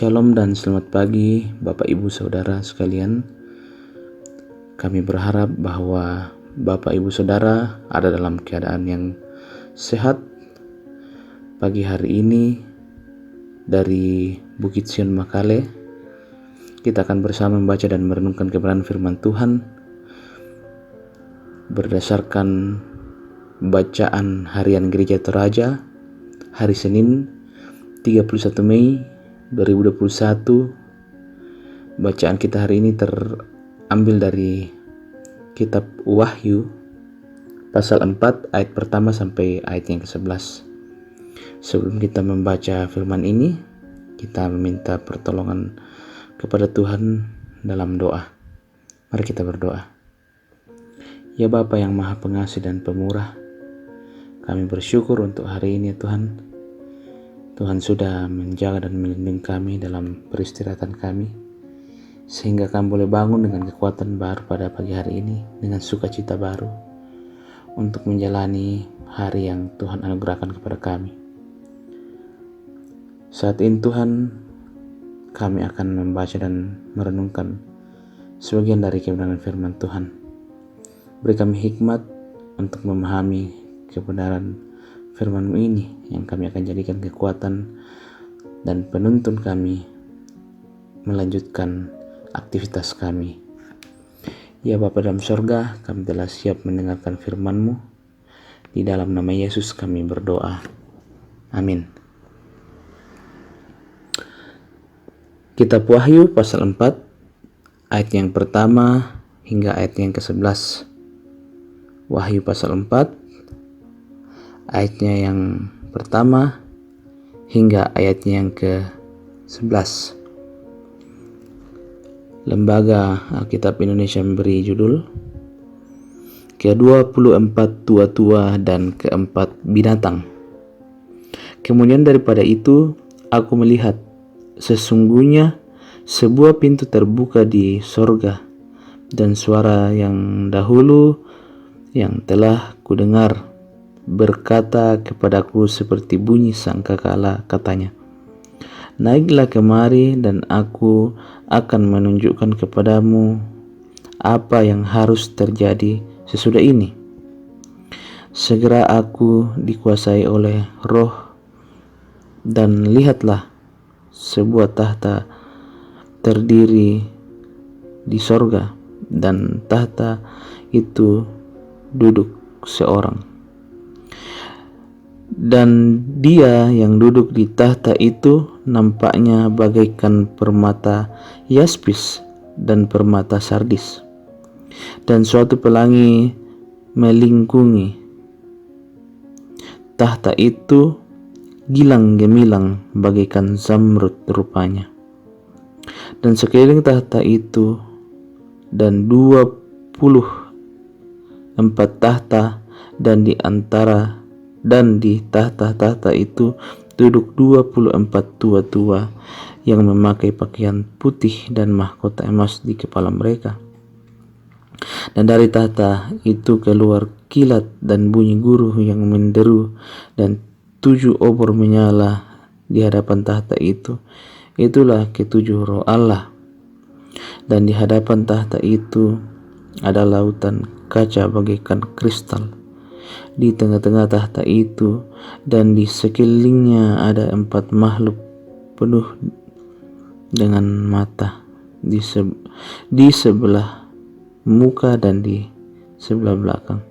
Shalom dan selamat pagi Bapak Ibu Saudara sekalian. Kami berharap bahwa Bapak Ibu Saudara ada dalam keadaan yang sehat. Pagi hari ini dari Bukit Sion Makale, kita akan bersama membaca dan merenungkan kebenaran firman Tuhan berdasarkan bacaan harian Gereja Toraja hari Senin 31 Mei 2021. Bacaan kita hari ini terambil dari kitab Wahyu pasal 4 ayat pertama sampai ayat yang ke-11. Sebelum kita membaca firman ini, kita meminta pertolongan kepada Tuhan dalam doa. Mari kita berdoa. Ya Bapa yang Maha Pengasih dan Pemurah, kami bersyukur untuk hari ini ya Tuhan. Tuhan sudah menjaga dan melindungi kami dalam peristirahatan kami, sehingga kami boleh bangun dengan kekuatan baru pada pagi hari ini, dengan sukacita baru untuk menjalani hari yang Tuhan anugerahkan kepada kami. Saat ini Tuhan, kami akan membaca dan merenungkan sebagian dari kebenaran firman Tuhan. Beri kami hikmat untuk memahami kebenaran firman-Mu ini, yang kami akan jadikan kekuatan dan penuntun kami melanjutkan aktivitas kami. Ya Bapa dalam sorga, kami telah siap mendengarkan firman-Mu. Di dalam nama Yesus kami berdoa. Amin. Kitab Wahyu pasal 4 ayat yang pertama hingga ayat yang ke-11. Wahyu pasal 4 ayatnya yang pertama hingga ayatnya yang ke-11. Lembaga Alkitab Indonesia memberi judul Ke-24 tua-tua dan keempat binatang. Kemudian daripada itu aku melihat sesungguhnya sebuah pintu terbuka di sorga, dan suara yang dahulu yang telah kudengar berkata kepadaku seperti bunyi sangkakala, katanya, naiklah kemari dan aku akan menunjukkan kepadamu apa yang harus terjadi sesudah ini. Segera aku dikuasai oleh Roh, dan lihatlah sebuah tahta terdiri di sorga, dan tahta itu duduk seorang. Dan dia yang duduk di tahta itu nampaknya bagaikan permata yaspis dan permata sardis, dan suatu pelangi melingkungi tahta itu, gilang gemilang bagaikan zamrud rupanya. Dan sekeliling tahta itu dan 24 tahta, dan di antara dan di tahta-tahta itu duduk 24 tua-tua yang memakai pakaian putih dan mahkota emas di kepala mereka. Dan dari tahta itu keluar kilat dan bunyi guruh yang menderu, dan 7 obor menyala di hadapan tahta itu. Itulah ketujuh roh Allah. Dan di hadapan tahta itu ada lautan kaca bagaikan kristal di tengah-tengah tahta itu, dan di sekelilingnya ada 4 makhluk penuh dengan mata di sebelah muka dan di sebelah belakang.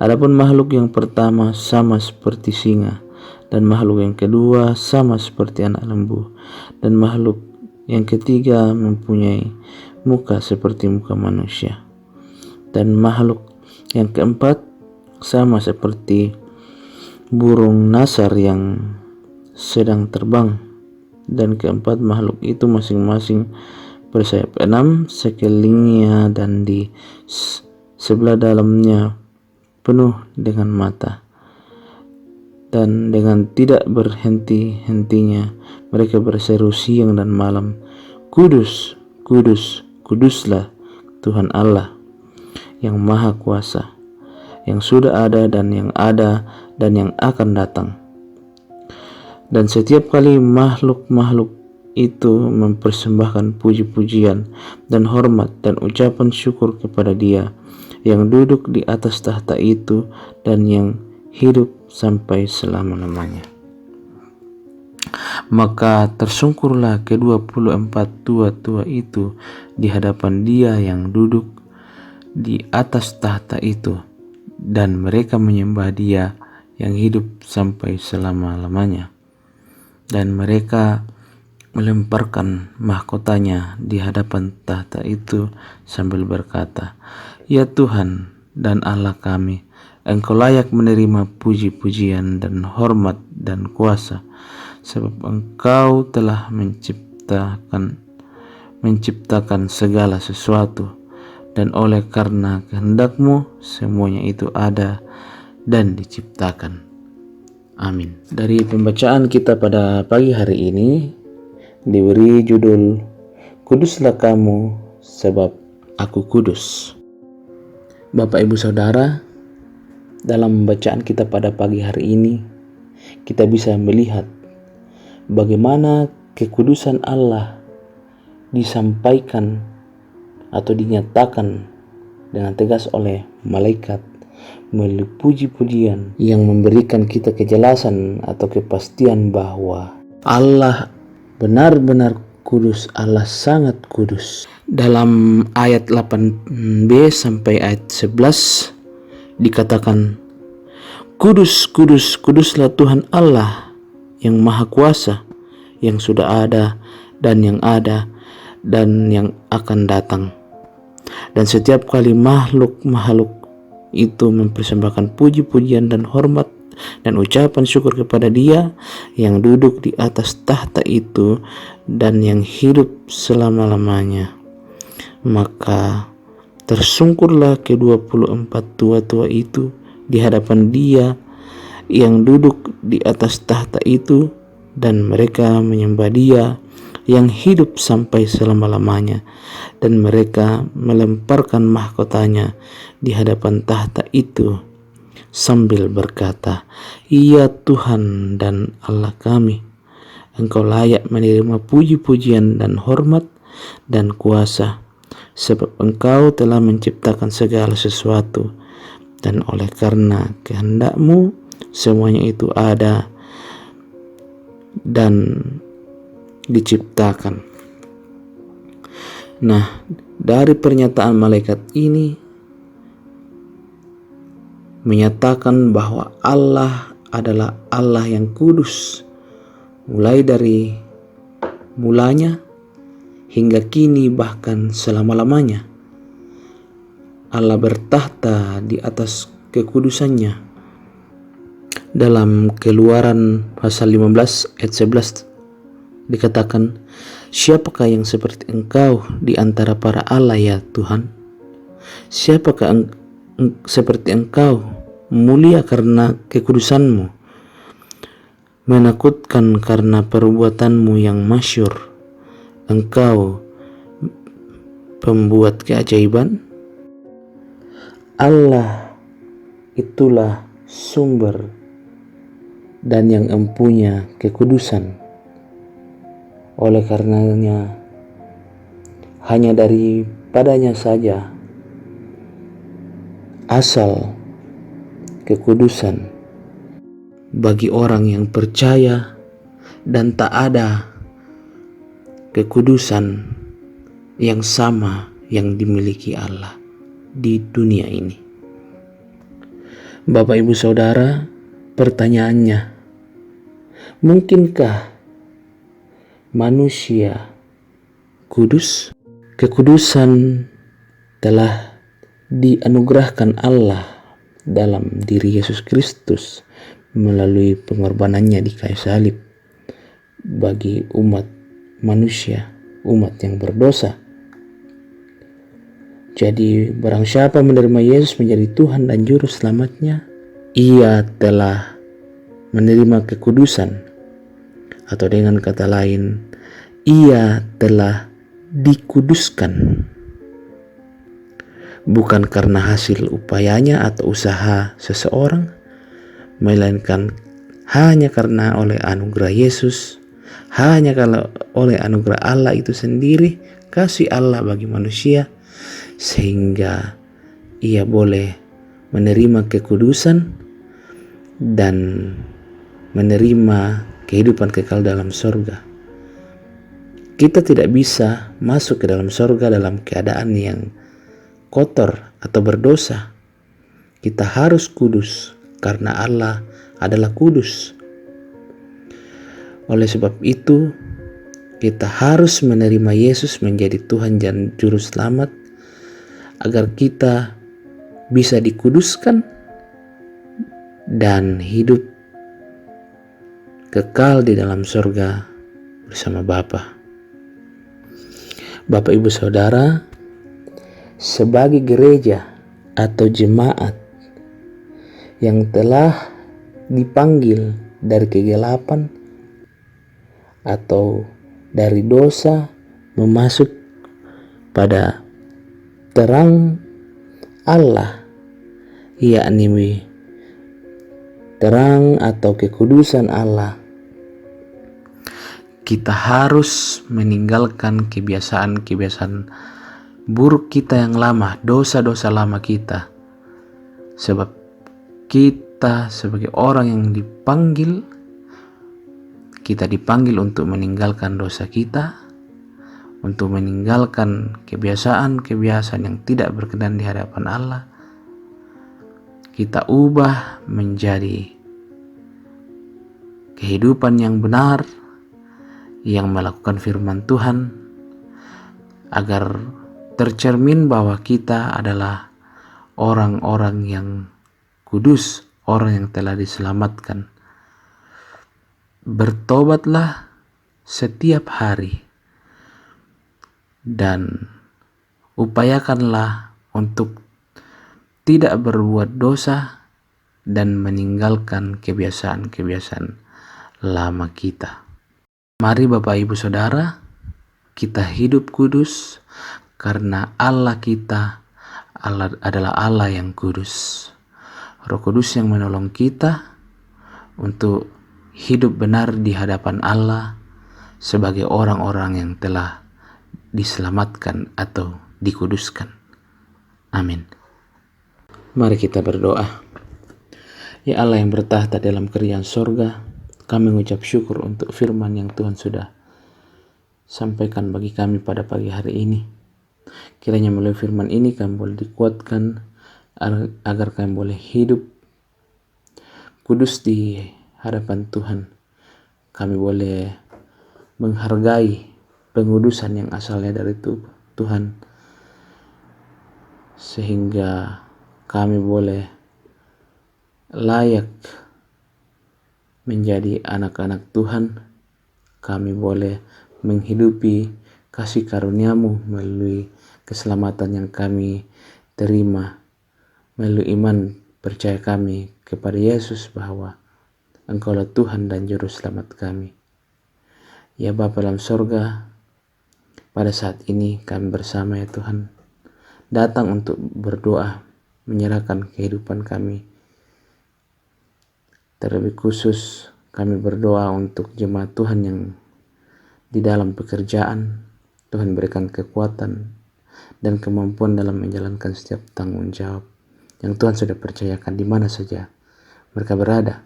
Adapun makhluk yang pertama sama seperti singa, dan makhluk yang kedua sama seperti anak lembu, dan makhluk yang ketiga mempunyai muka seperti muka manusia, dan makhluk yang keempat sama seperti burung nasar yang sedang terbang. Dan keempat makhluk itu masing-masing bersayap 6 sekelilingnya, dan di sebelah dalamnya penuh dengan mata. Dan dengan tidak berhenti-hentinya mereka berseru siang dan malam, Kudus, kudus, kuduslah Tuhan Allah yang Maha Kuasa, yang sudah ada dan yang akan datang. Dan setiap kali makhluk-makhluk itu mempersembahkan puji-pujian dan hormat dan ucapan syukur kepada Dia yang duduk di atas tahta itu dan yang hidup sampai selama-lamanya. Maka tersungkurlah ke-24 tua-tua itu di hadapan Dia yang duduk di atas tahta itu, dan mereka menyembah Dia yang hidup sampai selama-lamanya. Dan mereka melemparkan mahkotanya di hadapan tahta itu sambil berkata, "Ya Tuhan dan Allah kami, Engkau layak menerima puji-pujian dan hormat dan kuasa, sebab Engkau telah menciptakan segala sesuatu, dan oleh karena kehendak-Mu semuanya itu ada dan diciptakan." Amin. Dari pembacaan kita pada pagi hari ini diberi judul "Kuduslah kamu sebab aku kudus". Bapak Ibu Saudara, dalam bacaan kita pada pagi hari ini kita bisa melihat bagaimana kekudusan Allah disampaikan atau dinyatakan dengan tegas oleh malaikat melalui puji-pujian yang memberikan kita kejelasan atau kepastian bahwa Allah benar-benar kudus, Allah sangat kudus. Dalam ayat 8b sampai ayat 11 dikatakan, "Kudus, kudus, kuduslah Tuhan Allah yang Maha Kuasa, yang sudah ada dan yang yang akan datang." Dan setiap kali makhluk-makhluk itu mempersembahkan puji-pujian dan hormat dan ucapan syukur kepada Dia yang duduk di atas tahta itu dan yang hidup selama-lamanya. Maka tersungkurlah ke-24 tua-tua itu di hadapan Dia yang duduk di atas tahta itu, dan mereka menyembah Dia yang hidup sampai selama-lamanya, dan mereka melemparkan mahkotanya di hadapan tahta itu sambil berkata, "Ya Tuhan dan Allah kami, Engkau layak menerima puji-pujian dan hormat dan kuasa, sebab Engkau telah menciptakan segala sesuatu, dan oleh karena kehendak-Mu semuanya itu ada dan diciptakan." Nah, dari pernyataan malaikat ini menyatakan bahwa Allah adalah Allah yang kudus, mulai dari mulanya hingga kini bahkan selama-lamanya. Allah bertahta di atas kekudusannya. Dalam Keluaran pasal 15 ayat 11 dikatakan, "Siapakah yang seperti Engkau di antara para Allah, ya Tuhan? Siapakah seperti Engkau, mulia karena kekudusan-Mu, menakutkan karena perbuatan-Mu yang masyhur. Engkau pembuat keajaiban. Allah itulah sumber dan yang empunya kekudusan. Oleh karenanya, hanya daripadanya saja asal kekudusan bagi orang yang percaya, dan tak ada kekudusan yang sama yang dimiliki Allah di dunia ini. Bapak Ibu Saudara, pertanyaannya, mungkinkah manusia kudus? Kekudusan telah dianugerahkan Allah dalam diri Yesus Kristus melalui pengorbanannya di kayu salib bagi umat manusia, umat yang berdosa. Jadi barang siapa menerima Yesus menjadi Tuhan dan Juru Selamatnya, ia telah menerima kekudusan, atau dengan kata lain, ia telah dikuduskan. Bukan karena hasil upayanya atau usaha seseorang, melainkan hanya karena oleh anugerah Yesus, hanya kalau oleh anugerah Allah itu sendiri, kasih Allah bagi manusia, sehingga ia boleh menerima kekudusan dan menerima kehidupan kekal dalam sorga. Kita tidak bisa masuk ke dalam sorga dalam keadaan yang kotor atau berdosa. Kita harus kudus karena Allah adalah kudus. Oleh sebab itu, kita harus menerima Yesus menjadi Tuhan dan Juru Selamat agar kita bisa dikuduskan dan hidup kekal di dalam sorga bersama Bapa. Bapak, Ibu, Saudara, sebagai gereja atau jemaat yang telah dipanggil dari kegelapan atau dari dosa memasuk pada terang Allah, yakni terang atau kekudusan Allah, kita harus meninggalkan kebiasaan-kebiasaan buruk kita yang lama, dosa-dosa lama kita. Sebab kita sebagai orang yang dipanggil, kita dipanggil untuk meninggalkan dosa kita, untuk meninggalkan kebiasaan-kebiasaan yang tidak berkenan di hadapan Allah. Kita ubah menjadi kehidupan yang benar, yang melakukan firman Tuhan, agar tercermin bahwa kita adalah orang-orang yang kudus, orang yang telah diselamatkan. Bertobatlah setiap hari dan upayakanlah untuk tidak berbuat dosa dan meninggalkan kebiasaan-kebiasaan lama kita. Mari Bapak, Ibu, Saudara, kita hidup kudus karena Allah kita adalah Allah yang kudus. Roh Kudus yang menolong kita untuk hidup benar di hadapan Allah sebagai orang-orang yang telah diselamatkan atau dikuduskan. Amin. Mari kita berdoa. Ya Allah yang bertahta dalam kerajaan sorga, kami mengucap syukur untuk firman yang Tuhan sudah sampaikan bagi kami pada pagi hari ini. Kiranya melalui firman ini kami boleh dikuatkan agar kami boleh hidup kudus di hadapan Tuhan. Kami boleh menghargai pengudusan yang asalnya dari Tuhan, sehingga kami boleh layak menjadi anak-anak Tuhan. Kami boleh menghidupi kasih karunia-Mu melalui keselamatan yang kami terima melalui iman percaya kami kepada Yesus bahwa Engkaulah Tuhan dan Juru Selamat kami. Ya Bapa dalam sorga, pada saat ini kami bersama ya Tuhan datang untuk berdoa, menyerahkan kehidupan kami. Terlebih khusus kami berdoa untuk jemaat Tuhan yang di dalam pekerjaan. Tuhan berikan kekuatan dan kemampuan dalam menjalankan setiap tanggung jawab yang Tuhan sudah percayakan di mana saja mereka berada.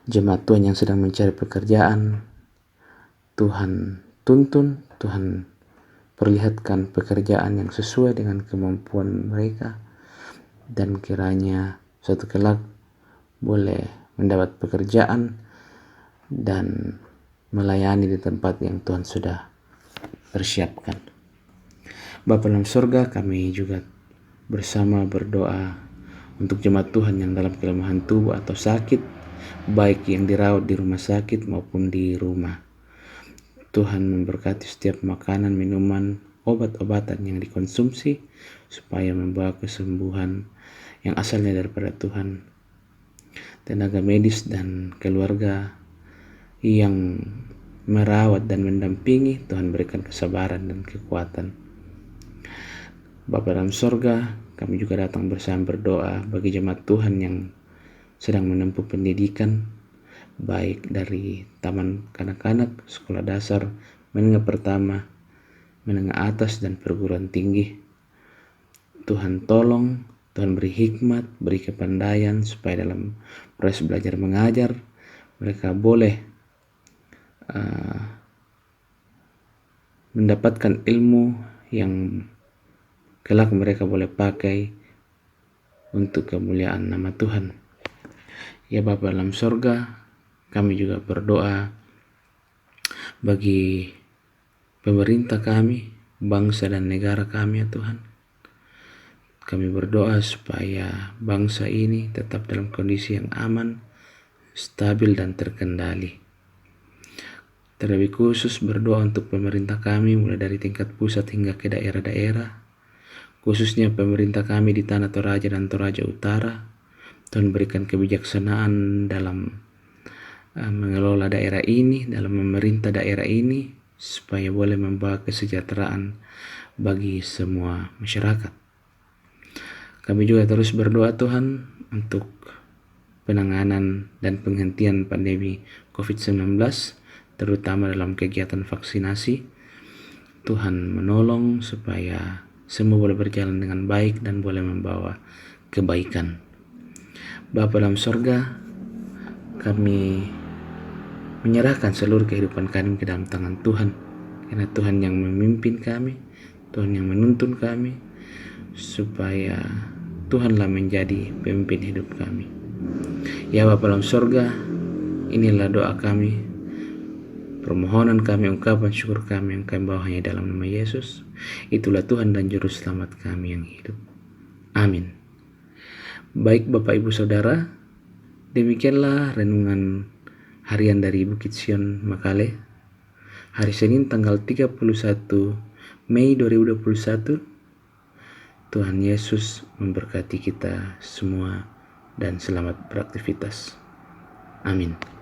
Jemaat Tuhan yang sedang mencari pekerjaan, Tuhan tuntun, Tuhan perlihatkan pekerjaan yang sesuai dengan kemampuan mereka, dan kiranya suatu kelak boleh mendapat pekerjaan dan melayani di tempat yang Tuhan sudah persiapkan. Bapa dalam surga, kami juga bersama berdoa untuk jemaat Tuhan yang dalam kelemahan tubuh atau sakit, baik yang dirawat di rumah sakit maupun di rumah. Tuhan memberkati setiap makanan, minuman, obat-obatan yang dikonsumsi supaya membawa kesembuhan yang asalnya daripada Tuhan. Tenaga medis dan keluarga yang merawat dan mendampingi, Tuhan berikan kesabaran dan kekuatan. Bapa dalam sorga, kami juga datang bersama berdoa bagi jemaat Tuhan yang sedang menempuh pendidikan, baik dari taman kanak-kanak, sekolah dasar, menengah pertama, menengah atas, dan perguruan tinggi. Tuhan tolong, Tuhan beri hikmat, beri kepandaian supaya dalam proses belajar mengajar mereka boleh mendapatkan ilmu yang kelak mereka boleh pakai untuk kemuliaan nama Tuhan. Ya Bapa dalam sorga, kami juga berdoa bagi pemerintah kami, bangsa dan negara kami ya Tuhan. Kami berdoa supaya bangsa ini tetap dalam kondisi yang aman, stabil dan terkendali. Terlebih khusus berdoa untuk pemerintah kami mulai dari tingkat pusat hingga ke daerah-daerah, khususnya pemerintah kami di Tanah Toraja dan Toraja Utara. Tuhan berikan kebijaksanaan dalam mengelola daerah ini, dalam memerintah daerah ini, supaya boleh membawa kesejahteraan bagi semua masyarakat. Kami juga terus berdoa Tuhan untuk penanganan dan penghentian pandemi COVID-19, terutama dalam kegiatan vaksinasi. Tuhan menolong supaya semua boleh berjalan dengan baik dan boleh membawa kebaikan. Bapa dalam sorga, kami menyerahkan seluruh kehidupan kami ke dalam tangan Tuhan, karena Tuhan yang memimpin kami, Tuhan yang menuntun kami, supaya Tuhanlah menjadi pemimpin hidup kami. Ya Bapa dalam sorga, inilah doa kami, permohonan kami, ungkapan syukur kami yang kami bawa hanya dalam nama Yesus. Itulah Tuhan dan Juru Selamat kami yang hidup. Amin. Baik Bapak Ibu Saudara, demikianlah renungan harian dari Bukit Sion Makale, hari Senin tanggal 31 Mei 2021. Tuhan Yesus memberkati kita semua dan selamat beraktivitas. Amin.